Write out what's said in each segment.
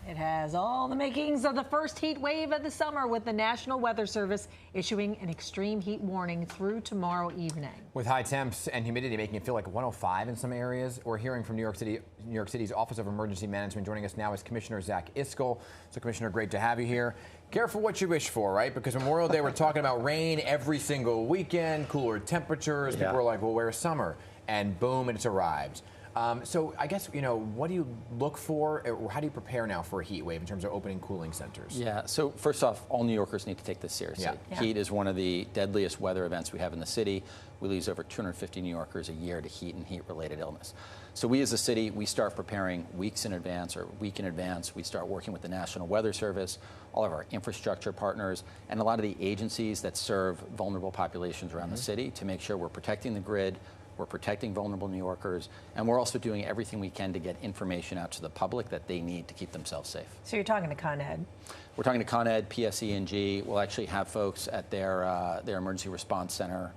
It has all the makings of the first heat wave of the summer, with the National Weather Service issuing an extreme heat warning through tomorrow evening. With high temps and humidity making it feel like 105 in some areas, we're hearing from New York City's Office of Emergency Management. Joining us now is Commissioner Zach Iscol. So, Commissioner, great to have you here. Careful what you wish for, right? Because Memorial Day, we're talking about rain every single weekend, cooler temperatures. People are like, well, where's summer? And boom, it's arrived. So I guess, what do you look for, or how do you prepare now for a heat wave in terms of opening cooling centers? Yeah, so first off, all New Yorkers need to take this seriously. Yeah. Heat is one of the deadliest weather events we have in the city. We lose over 250 New Yorkers a year to heat and heat-related illness. So we as a city, we start preparing weeks in advance or a week in advance. We start working with the National Weather Service, all of our infrastructure partners, and a lot of the agencies that serve vulnerable populations around the city to make sure we're protecting the grid, we're protecting vulnerable New Yorkers, and we're also doing everything we can to get information out to the public that they need to keep themselves safe. So you're talking to Con Ed? We're talking to Con Ed, PSE&G. We'll actually have folks at their emergency response center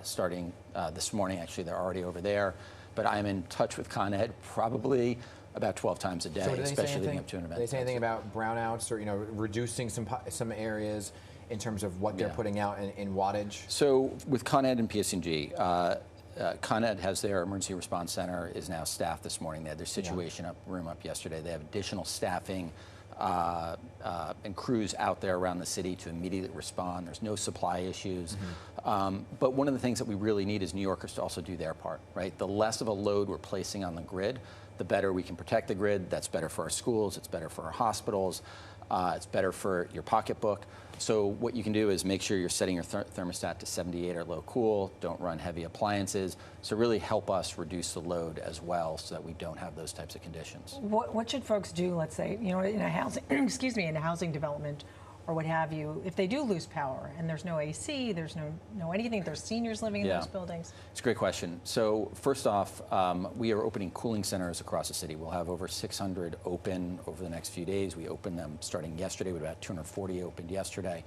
starting this morning. Actually, they're already over there. But I'm in touch with Con Ed probably about 12 times a day, especially leading up to an event. Do they say anything about brownouts or reducing some areas in terms of what they're putting out in wattage? So with Con Ed and PSE&G, Con Ed has their emergency response center is now staffed this morning. They had their situation room up yesterday. They have additional staffing and crews out there around the city to immediately respond. There's no supply issues. But one of the things that we really need is New Yorkers to also do their part, right? The less of a load we're placing on the grid, the better we can protect the grid. That's better for our schools. It's better for our hospitals. It's better for your pocketbook. So what you can do is make sure you're setting your thermostat to 78 or low cool. Don't run heavy appliances. So really help us reduce the load as well, so that we don't have those types of conditions. What should folks do? Let's say in a housing, in a housing development, or what have you, if they do lose power and there's no AC, there's no anything, there's seniors living in those buildings? It's a great question. So first off, we are opening cooling centers across the city. We'll have over 600 open over the next few days. We opened them starting yesterday, with about 240 opened yesterday.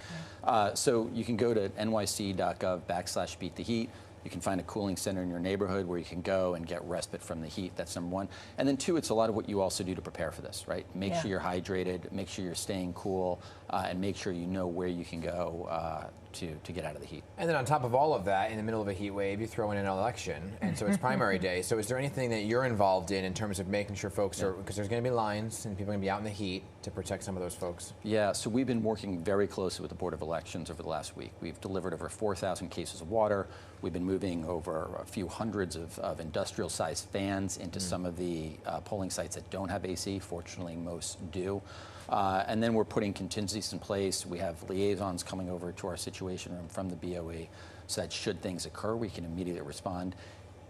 So you can go to nyc.gov/beat the heat. You can find a cooling center in your neighborhood where you can go and get respite from the heat. That's number one. And then two, it's a lot of what you also do to prepare for this, right? Make sure you're hydrated, make sure you're staying cool, and make sure you know where you can go to get out of the heat. And then on top of all of that, in the middle of a heat wave, you throw in an election, and so it's primary day. So is there anything that you're involved in terms of making sure folks are, because there's going to be lines and people are going to be out in the heat, to protect some of those folks? Yeah, so we've been working very closely with the Board of Elections over the last week. We've delivered over 4,000 cases of water. We've been moving over a few hundreds of industrial-sized fans into some of the polling sites that don't have AC. Fortunately, most do. And then we're putting contingencies in place. We have liaisons coming over to our situation room from the BOE, so that should things occur, we can immediately respond,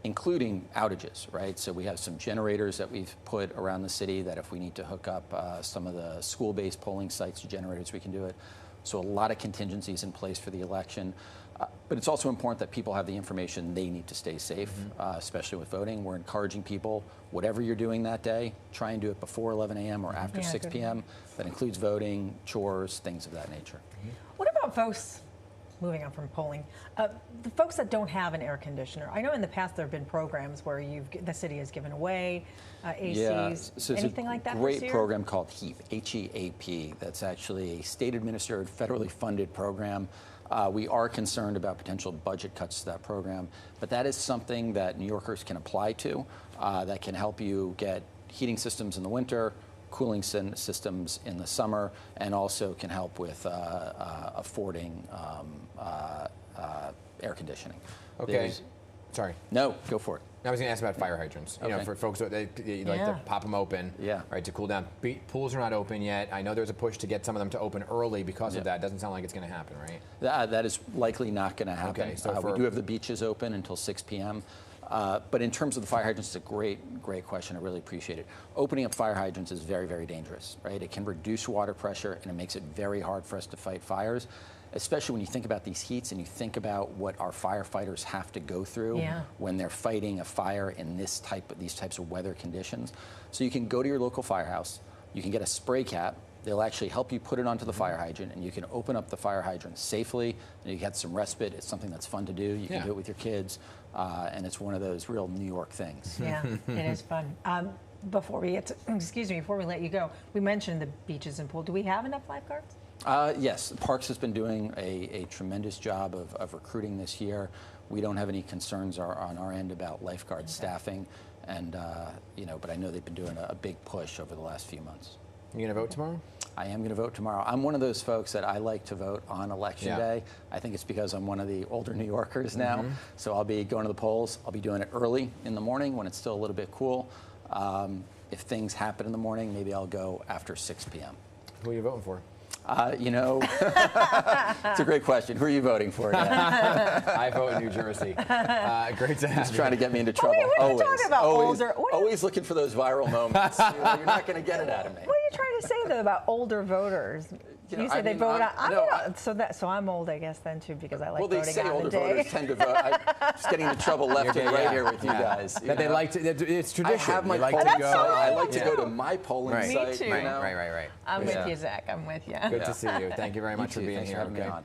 including outages, right? So we have some generators that we've put around the city that if we need to hook up some of the school-based polling sites to generators, we can do it. So a lot of contingencies in place for the election. But it's also important that people have the information they need to stay safe, especially with voting. We're encouraging people, whatever you're doing that day, try and do it before 11 a.m. or after 6 p.m. That includes voting, chores, things of that nature. What about folks, moving on from polling, the folks that don't have an air conditioner? I know in the past there have been programs where the city has given away ACs. So anything like that? Great program called HEAP, H-E-A-P. That's actually a state-administered, federally funded program. We are concerned about potential budget cuts to that program, but that is something that New Yorkers can apply to that can help you get heating systems in the winter, cooling systems in the summer, and also can help with affording air conditioning. Okay. Sorry. No, go for it. I was going to ask about fire hydrants. For folks that like to pop them open, right, to cool down. Pools are not open yet. I know there's a push to get some of them to open early because of that. Doesn't sound like it's going to happen, right? That is likely not going to happen. Okay, so we do have the beaches open until 6 p.m. But in terms of the fire hydrants, it's a great question. I really appreciate it. Opening up fire hydrants is very, very dangerous, right? It can reduce water pressure, and it makes it very hard for us to fight fires, especially when you think about these heats and you think about what our firefighters have to go through when they're fighting a fire in these types of weather conditions. So you can go to your local firehouse, you can get a spray cap. They'll actually help you put it onto the fire hydrant, and you can open up the fire hydrant safely, and you get some respite. It's something that's fun to do. You can do it with your kids, and it's one of those real New York things. Yeah, it is fun. before we get to, excuse me, before we let you go, we mentioned the beaches and pool. Do we have enough lifeguards? Yes, Parks has been doing a tremendous job of recruiting this year. We don't have any concerns on our end about lifeguard staffing, and but I know they've been doing a big push over the last few months. You going to vote tomorrow? I am going to vote tomorrow. I'm one of those folks that I like to vote on election day. I think it's because I'm one of the older New Yorkers now. So I'll be going to the polls. I'll be doing it early in the morning when it's still a little bit cool. If things happen in the morning, maybe I'll go after 6 p.m. Who are you voting for? It's a great question. Who are you voting for? I vote in New Jersey. Great to have Just you. trying to get me into trouble. Wait, what are you talking about? Always looking for those viral moments. You're not going to get it out of me. What are you trying to say though about older voters? You say they vote on. So I'm old, I guess, then too, because I like voting on the day. Well, they say older voters tend to vote. I'm just getting into trouble left and right here with you guys. That they like to. It's tradition. I have my like polling to go. site. I like to go to my polling Right. site. Me too. Right. I'm with you, Zach. I'm with you. Good to see you. Thank you very much for being Thanks here. for having me on.